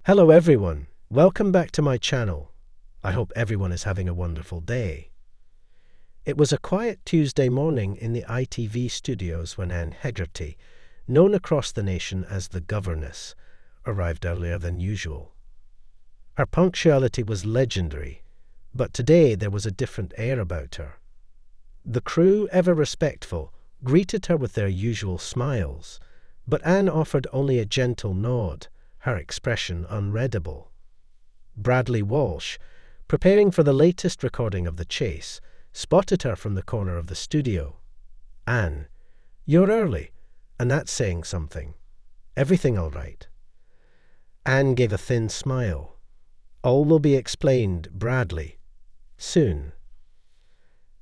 Hello everyone, welcome back to my channel. I hope everyone is having a wonderful day. It was a quiet Tuesday morning in the ITV studios when Anne Hegerty, known across the nation as the governess, arrived earlier than usual. Her punctuality was legendary, but today there was a different air about her. The crew, ever respectful, greeted her with their usual smiles, but Anne offered only a gentle nod, her expression unreadable. Bradley Walsh, preparing for the latest recording of The Chase, spotted her from the corner of the studio. "Anne, you're early, and that's saying something. Everything all right?" Anne gave a thin smile. "All will be explained, Bradley. Soon."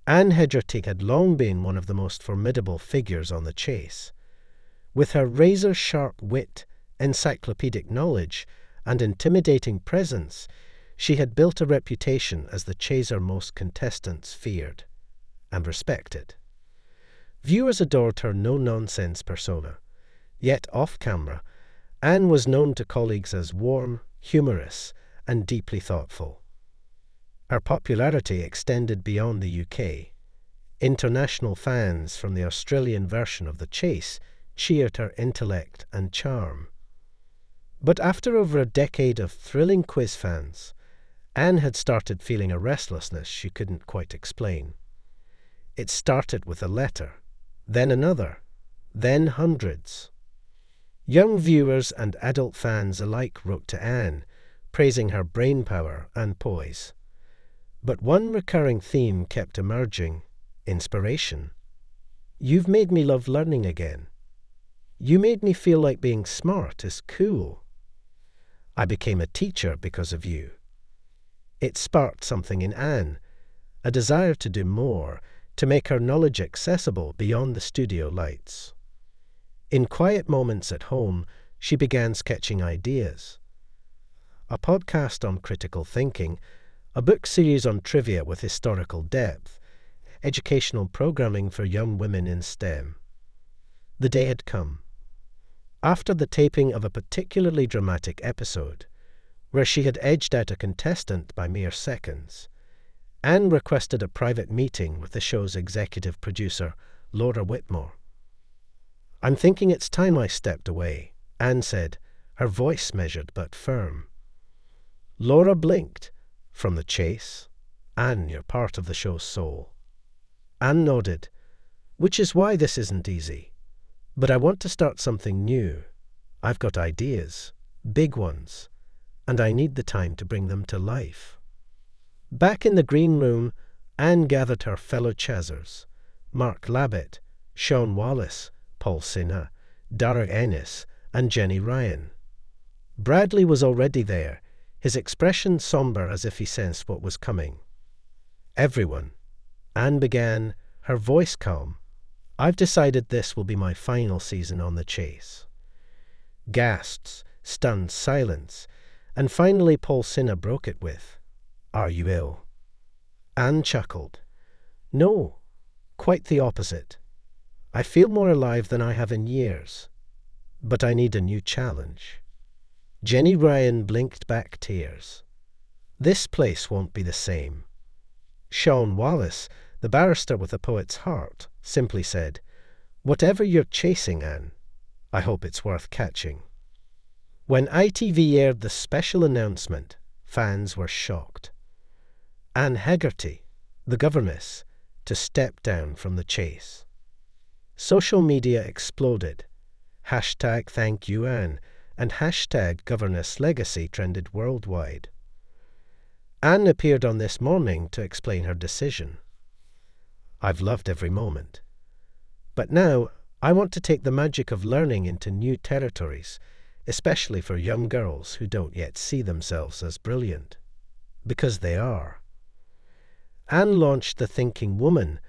Anne Hegerty had long been one of the most formidable figures on The Chase. With her razor-sharp wit, encyclopedic knowledge, and intimidating presence, she had built a reputation as the chaser most contestants feared and respected. Viewers adored her no-nonsense persona, yet off-camera, Anne was known to colleagues as warm, humorous, and deeply thoughtful. Her popularity extended beyond the UK. International fans from the Australian version of The Chase cheered her intellect and charm. But after over a decade of thrilling quiz fans, Anne had started feeling a restlessness she couldn't quite explain. It started with a letter, then another, then hundreds. Young viewers and adult fans alike wrote to Anne, praising her brainpower and poise. But one recurring theme kept emerging: inspiration. "You've made me love learning again. You made me feel like being smart is cool. I became a teacher because of you." It sparked something in Anne, a desire to do more, to make her knowledge accessible beyond the studio lights. In quiet moments at home, she began sketching ideas. A podcast on critical thinking, a book series on trivia with historical depth, educational programming for young women in STEM. The day had come. After the taping of a particularly dramatic episode, where she had edged out a contestant by mere seconds, Anne requested a private meeting with the show's executive producer, Laura Whitmore. "I'm thinking it's time I stepped away," Anne said, her voice measured but firm. Laura blinked. "From The Chase? Anne, you're part of the show's soul." Anne nodded. "Which is why this isn't easy. But I want to start something new. I've got ideas, big ones, and I need the time to bring them to life." Back in the green room, Anne gathered her fellow chasers: Mark Labbett, Sean Wallace, Paul Sinha, Dara Ennis, and Jenny Ryan. Bradley was already there, his expression somber as if he sensed what was coming. "Everyone," Anne began, her voice calm, "I've decided this will be my final season on The Chase." Gasps, stunned silence, and finally Paul Sinha broke it with, "Are you ill?" Anne chuckled. "No, quite the opposite. I feel more alive than I have in years. But I need a new challenge." Jenny Ryan blinked back tears. "This place won't be the same." Sean Wallace, the barrister with a poet's heart, simply said, "Whatever you're chasing, Anne, I hope it's worth catching." When ITV aired the special announcement, fans were shocked. Anne Hegerty, the governess, to step down from The Chase. Social media exploded. #ThankYouAnne and #GovernessLegacy trended worldwide. Anne appeared on This Morning to explain her decision. "I've loved every moment. But now I want to take the magic of learning into new territories, especially for young girls who don't yet see themselves as brilliant. Because they are." Anne launched The Thinking Woman,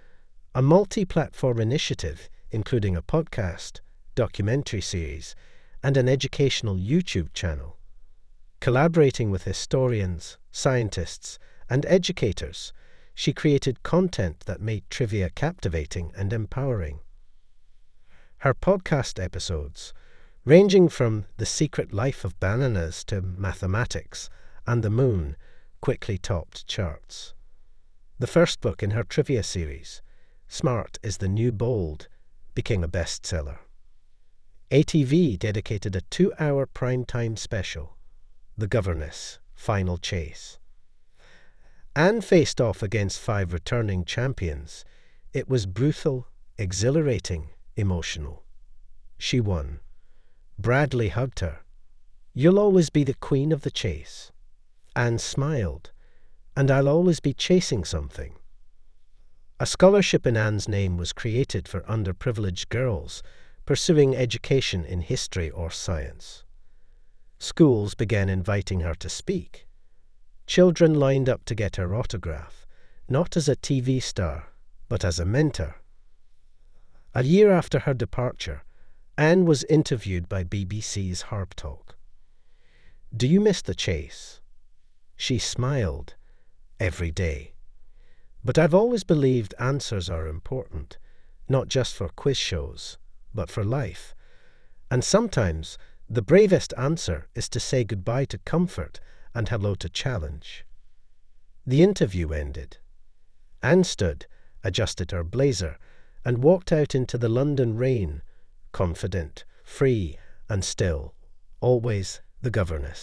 a multi-platform initiative including a podcast, documentary series, and an educational YouTube channel. Collaborating with historians, scientists, and educators, she created content that made trivia captivating and empowering. Her podcast episodes, ranging from The Secret Life of Bananas to Mathematics and the Moon, quickly topped charts. The first book in her trivia series, Smart is the New Bold, became a bestseller. ITV dedicated a 2-hour primetime special, The Governess, Final Chase. Anne faced off against 5 returning champions. It was brutal, exhilarating, emotional. She won. Bradley hugged her. "You'll always be the queen of the chase." Anne smiled. "And I'll always be chasing something." A scholarship in Anne's name was created for underprivileged girls pursuing education in history or science. Schools began inviting her to speak. Children lined up to get her autograph, not as a TV star, but as a mentor. A year after her departure, Anne was interviewed by BBC's Harp Talk. "Do you miss the chase?" She smiled. "Every day. But I've always believed answers are important, not just for quiz shows, but for life. And sometimes the bravest answer is to say goodbye to comfort and hello to challenge." The interview ended. Anne stood, adjusted her blazer, and walked out into the London rain, confident, free, and still, always the governess.